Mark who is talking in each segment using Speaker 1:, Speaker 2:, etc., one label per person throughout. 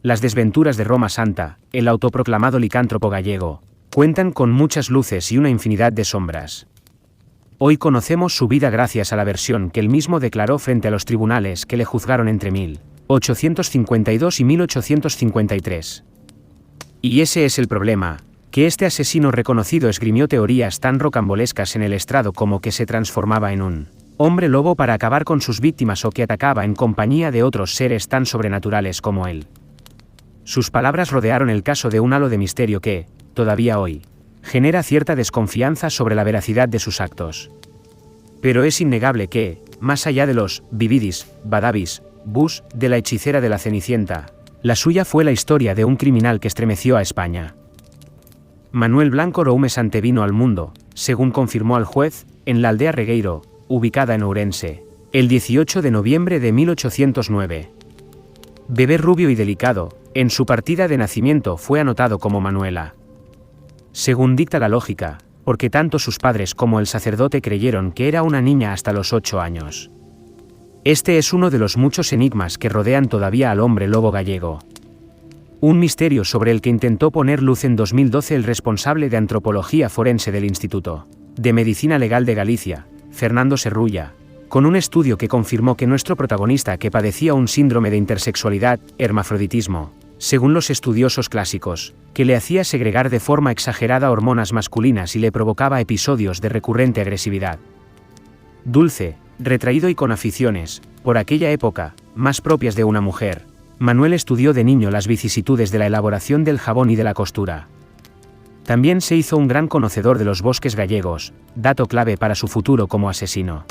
Speaker 1: Las desventuras de Roma Santa, el autoproclamado licántropo gallego, cuentan con muchas luces y una infinidad de sombras. Hoy conocemos su vida gracias a la versión que él mismo declaró frente a los tribunales que le juzgaron entre 1852 y 1853. Y ese es el problema, que este asesino reconocido esgrimió teorías tan rocambolescas en el estrado como que se transformaba en un hombre lobo para acabar con sus víctimas o que atacaba en compañía de otros seres tan sobrenaturales como él. Sus palabras rodearon el caso de un halo de misterio que, todavía hoy, genera cierta desconfianza sobre la veracidad de sus actos. Pero es innegable que, más allá de los Vividis, Badabis, Bus, de la hechicera de la Cenicienta, la suya fue la historia de un criminal que estremeció a España. Manuel Blanco Roumes antevino al mundo, según confirmó al juez, en la aldea Regueiro, ubicada en Ourense, el 18 de noviembre de 1809. Bebé rubio y delicado, en su partida de nacimiento fue anotado como Manuela. Según dicta la lógica, porque tanto sus padres como el sacerdote creyeron que era una niña hasta los 8 años. Este es uno de los muchos enigmas que rodean todavía al hombre lobo gallego. Un misterio sobre el que intentó poner luz en 2012 el responsable de antropología forense del Instituto de Medicina Legal de Galicia, Fernando Serrulla, con un estudio que confirmó que nuestro protagonista que padecía un síndrome de intersexualidad, hermafroditismo, según los estudiosos clásicos, que le hacía segregar de forma exagerada hormonas masculinas y le provocaba episodios de recurrente agresividad. Dulce, retraído y con aficiones, por aquella época, más propias de una mujer, Manuel estudió de niño las vicisitudes de la elaboración del jabón y de la costura. También se hizo un gran conocedor de los bosques gallegos, dato clave para su futuro como asesino.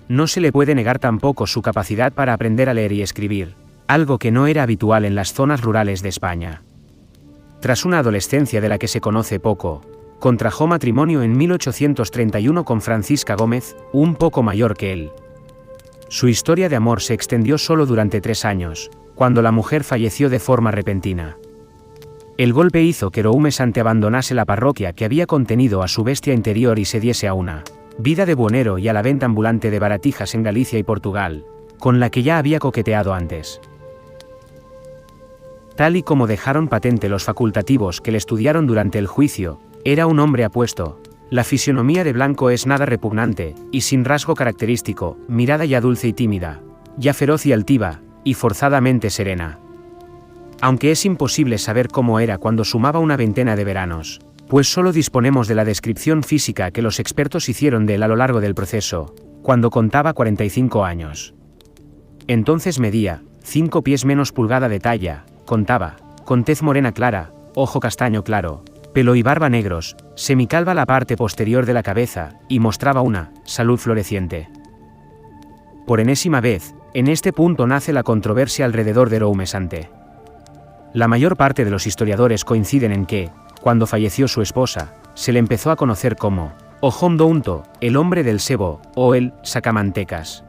Speaker 1: No se le puede negar tampoco su capacidad para aprender a leer y escribir, algo que no era habitual en las zonas rurales de España. Tras una adolescencia de la que se conoce poco, contrajo matrimonio en 1831 con Francisca Gómez, un poco mayor que él. Su historia de amor se extendió solo durante 3 años, cuando la mujer falleció de forma repentina. El golpe hizo que Roumes abandonase la parroquia que había contenido a su bestia interior y se diese a una vida de buhonero y a la venta ambulante de baratijas en Galicia y Portugal, con la que ya había coqueteado antes. Tal y como dejaron patente los facultativos que le estudiaron durante el juicio, era un hombre apuesto. La fisionomía de Blanco es nada repugnante, y sin rasgo característico, mirada ya dulce y tímida, ya feroz y altiva, y forzadamente serena. Aunque es imposible saber cómo era cuando sumaba una veintena de veranos, pues solo disponemos de la descripción física que los expertos hicieron de él a lo largo del proceso, cuando contaba 45 años. Entonces medía 5 pies menos pulgada de talla, contaba, con tez morena clara, ojo castaño claro, pelo y barba negros, semicalva la parte posterior de la cabeza, y mostraba una salud floreciente. Por enésima vez, en este punto nace la controversia alrededor de Roumes. La mayor parte de los historiadores coinciden en que, cuando falleció su esposa, se le empezó a conocer como o Hondo Unto, el hombre del sebo, o el sacamantecas.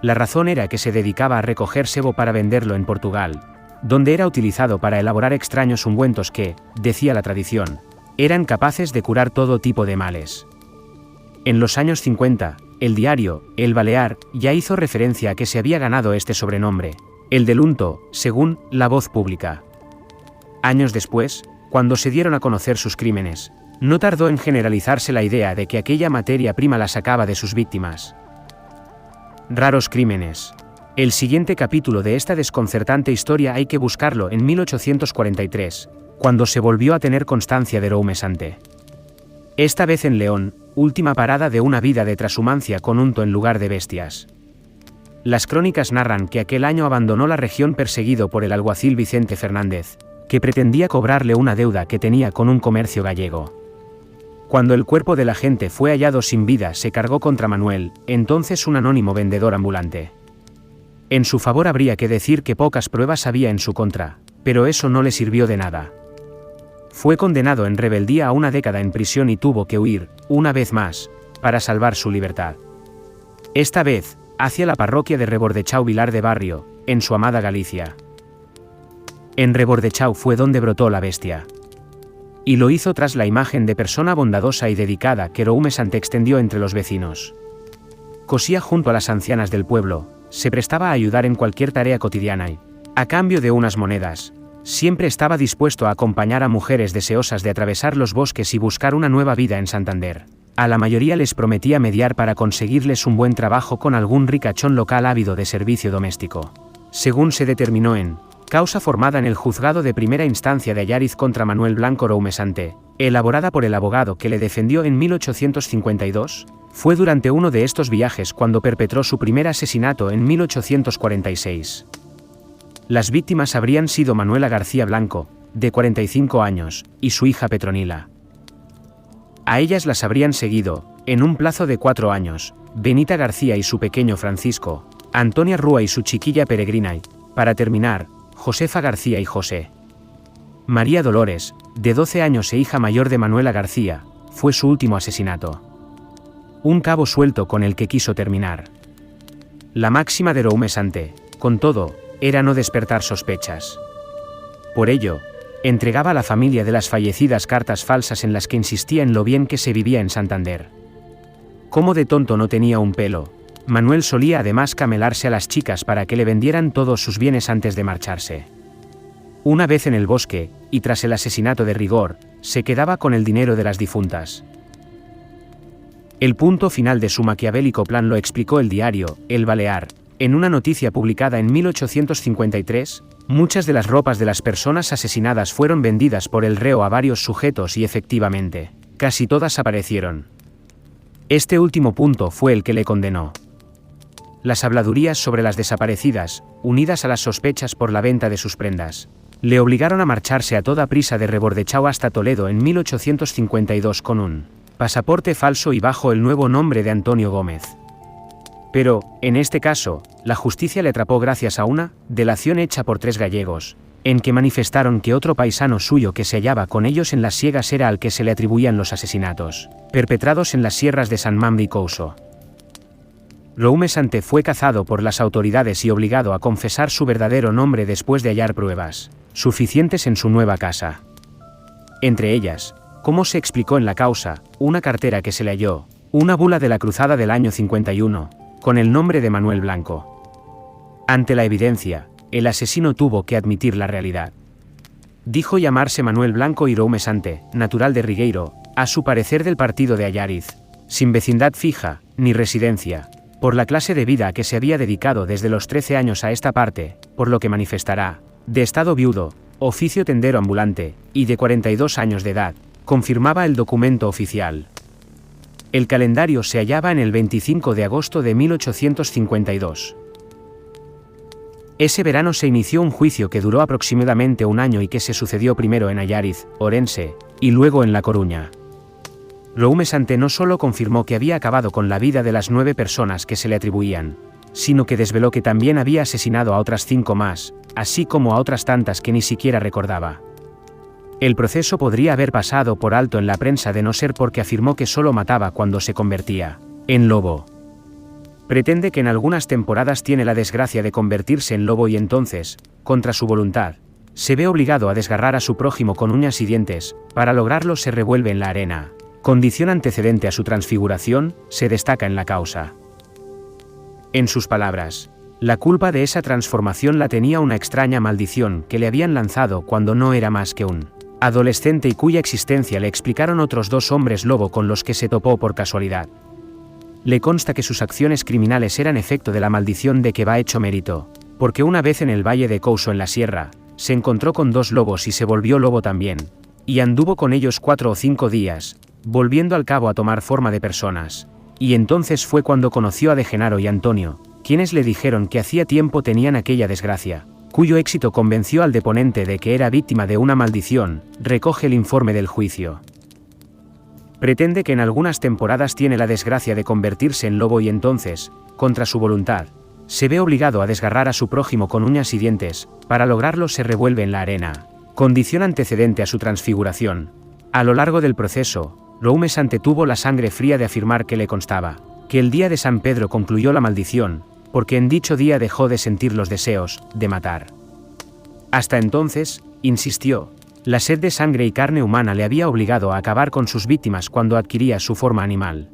Speaker 1: La razón era que se dedicaba a recoger sebo para venderlo en Portugal, donde era utilizado para elaborar extraños ungüentos que, decía la tradición, eran capaces de curar todo tipo de males. En los años 50, el diario El Balear ya hizo referencia a que se había ganado este sobrenombre, el del unto, según La Voz Pública. Años después, cuando se dieron a conocer sus crímenes, no tardó en generalizarse la idea de que aquella materia prima la sacaba de sus víctimas. Raros crímenes. El siguiente capítulo de esta desconcertante historia hay que buscarlo en 1843, cuando se volvió a tener constancia de Roumes. Esta vez en León, última parada de una vida de trashumancia con unto en lugar de bestias. Las crónicas narran que aquel año abandonó la región perseguido por el alguacil Vicente Fernández, que pretendía cobrarle una deuda que tenía con un comercio gallego. Cuando el cuerpo del agente fue hallado sin vida, se cargó contra Manuel, entonces un anónimo vendedor ambulante. En su favor habría que decir que pocas pruebas había en su contra, pero eso no le sirvió de nada. Fue condenado en rebeldía a una década en prisión y tuvo que huir, una vez más, para salvar su libertad. Esta vez, hacia la parroquia de Rebordechau Vilar de Barrio, en su amada Galicia. En Rebordechau fue donde brotó la bestia. Y lo hizo tras la imagen de persona bondadosa y dedicada que Roumes extendió entre los vecinos. Cosía junto a las ancianas del pueblo, se prestaba a ayudar en cualquier tarea cotidiana y, A cambio de unas monedas, siempre estaba dispuesto a acompañar a mujeres deseosas de atravesar los bosques y buscar una nueva vida en Santander. A la mayoría les prometía mediar para conseguirles un buen trabajo con algún ricachón local ávido de servicio doméstico. Según se determinó en causa formada en el juzgado de primera instancia de Allariz contra Manuel Blanco Roumesante, elaborada por el abogado que le defendió en 1852, fue durante uno de estos viajes cuando perpetró su primer asesinato en 1846. Las víctimas habrían sido Manuela García Blanco, de 45 años, y su hija Petronila. A ellas las habrían seguido, en un plazo de 4 años, Benita García y su pequeño Francisco, Antonia Rúa y su chiquilla Peregrina y, para terminar, Josefa García y José. María Dolores, de 12 años e hija mayor de Manuela García, fue su último asesinato. Un cabo suelto con el que quiso terminar. La máxima de Roumesante, con todo, era no despertar sospechas. Por ello, entregaba a la familia de las fallecidas cartas falsas en las que insistía en lo bien que se vivía en Santander. Como de tonto no tenía un pelo, Manuel solía además camelarse a las chicas para que le vendieran todos sus bienes antes de marcharse. Una vez en el bosque, y tras el asesinato de Rigor, se quedaba con el dinero de las difuntas. El punto final de su maquiavélico plan lo explicó el diario El Balear, en una noticia publicada en 1853, muchas de las ropas de las personas asesinadas fueron vendidas por el reo a varios sujetos y efectivamente, casi todas aparecieron. Este último punto fue el que le condenó. Las habladurías sobre las desaparecidas, unidas a las sospechas por la venta de sus prendas, le obligaron a marcharse a toda prisa de Rebordechau hasta Toledo en 1852 con un pasaporte falso y bajo el nuevo nombre de Antonio Gómez. Pero, en este caso, la justicia le atrapó gracias a una delación hecha por 3 gallegos, en que manifestaron que otro paisano suyo que se hallaba con ellos en las siegas era al que se le atribuían los asesinatos, perpetrados en las sierras de San Mambre y Couso. Roumesante fue cazado por las autoridades y obligado a confesar su verdadero nombre después de hallar pruebas suficientes en su nueva casa. Entre ellas, como se explicó en la causa, una cartera que se le halló, una bula de la cruzada del año 51, con el nombre de Manuel Blanco. Ante la evidencia, el asesino tuvo que admitir la realidad. Dijo llamarse Manuel Blanco y Roumesante, natural de Rigueiro, a su parecer del partido de Allariz, sin vecindad fija, ni residencia, por la clase de vida a que se había dedicado desde los 13 años a esta parte, por lo que manifestará, de estado viudo, oficio tendero ambulante, y de 42 años de edad, confirmaba el documento oficial. El calendario se hallaba en el 25 de agosto de 1852. Ese verano se inició un juicio que duró aproximadamente un año y que se sucedió primero en Allariz, Orense, y luego en La Coruña. Roumesante no solo confirmó que había acabado con la vida de las 9 personas que se le atribuían, sino que desveló que también había asesinado a otras 5 más, así como a otras tantas que ni siquiera recordaba. El proceso podría haber pasado por alto en la prensa de no ser porque afirmó que solo mataba cuando se convertía en lobo. Pretende que en algunas temporadas tiene la desgracia de convertirse en lobo y entonces, contra su voluntad, se ve obligado a desgarrar a su prójimo con uñas y dientes, para lograrlo se revuelve en la arena. Condición antecedente a su transfiguración, se destaca en la causa. En sus palabras, la culpa de esa transformación la tenía una extraña maldición que le habían lanzado cuando no era más que un adolescente y cuya existencia le explicaron otros 2 hombres lobo con los que se topó por casualidad. Le consta que sus acciones criminales eran efecto de la maldición de que va hecho mérito, porque una vez en el valle de Couso en la sierra, se encontró con 2 lobos y se volvió lobo también, y anduvo con ellos 4 o 5 días, volviendo al cabo a tomar forma de personas, y entonces fue cuando conoció a De Genaro y Antonio, quienes le dijeron que hacía tiempo tenían aquella desgracia, cuyo éxito convenció al deponente de que era víctima de una maldición, recoge el informe del juicio. Pretende que en algunas temporadas tiene la desgracia de convertirse en lobo y entonces, contra su voluntad, se ve obligado a desgarrar a su prójimo con uñas y dientes, para lograrlo se revuelve en la arena, condición antecedente a su transfiguración. A lo largo del proceso, Roumesante tuvo la sangre fría de afirmar que le constaba, que el día de San Pedro concluyó la maldición, porque en dicho día dejó de sentir los deseos de matar. Hasta entonces, insistió, la sed de sangre y carne humana le había obligado a acabar con sus víctimas cuando adquiría su forma animal.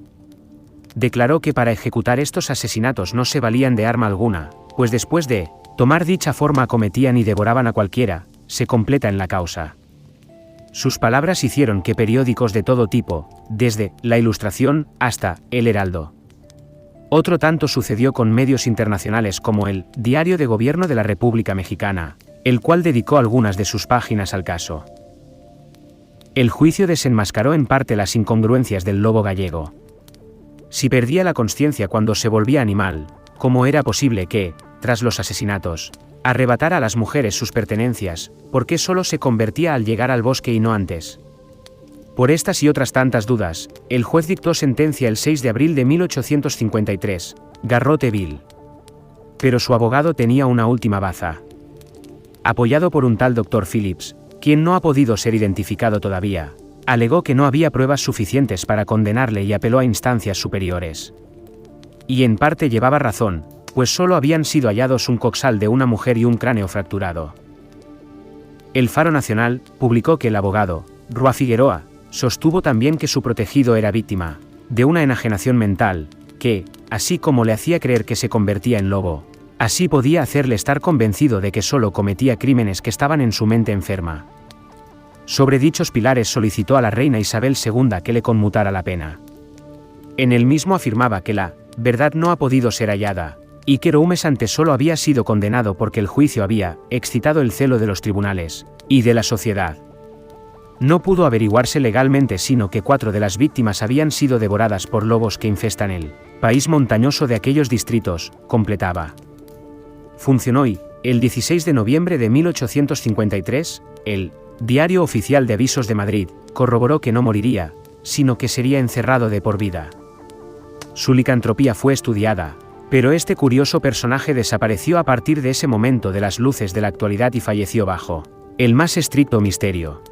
Speaker 1: Declaró que para ejecutar estos asesinatos no se valían de arma alguna, pues después de Tomar dicha forma acometían y devoraban a cualquiera, se completa en la causa. Sus palabras hicieron que periódicos de todo tipo, desde La Ilustración hasta El Heraldo. Otro tanto sucedió con medios internacionales como el Diario de Gobierno de la República Mexicana, el cual dedicó algunas de sus páginas al caso. El juicio desenmascaró en parte las incongruencias del lobo gallego. Si perdía la consciencia cuando se volvía animal, ¿cómo era posible que, tras los asesinatos, arrebatara a las mujeres sus pertenencias? ¿Por qué solo se convertía al llegar al bosque y no antes? Por estas y otras tantas dudas, el juez dictó sentencia el 6 de abril de 1853, garrote vil. Pero su abogado tenía una última baza. Apoyado por un tal Dr. Phillips, quien no ha podido ser identificado todavía, alegó que no había pruebas suficientes para condenarle y apeló a instancias superiores. Y en parte llevaba razón, pues solo habían sido hallados un coxal de una mujer y un cráneo fracturado. El Faro Nacional publicó que el abogado, Rua Figueroa, sostuvo también que su protegido era víctima de una enajenación mental, que, así como le hacía creer que se convertía en lobo, así podía hacerle estar convencido de que solo cometía crímenes que estaban en su mente enferma. Sobre dichos pilares solicitó a la reina Isabel II que le conmutara la pena. En el mismo afirmaba que la verdad no ha podido ser hallada, y que Roumes antes solo había sido condenado porque el juicio había excitado el celo de los tribunales y de la sociedad. No pudo averiguarse legalmente sino que 4 de las víctimas habían sido devoradas por lobos que infestan el país montañoso de aquellos distritos, completaba. Funcionó y, el 16 de noviembre de 1853, el Diario Oficial de Avisos de Madrid corroboró que no moriría, sino que sería encerrado de por vida. Su licantropía fue estudiada, pero este curioso personaje desapareció a partir de ese momento de las luces de la actualidad y falleció bajo el más estricto misterio.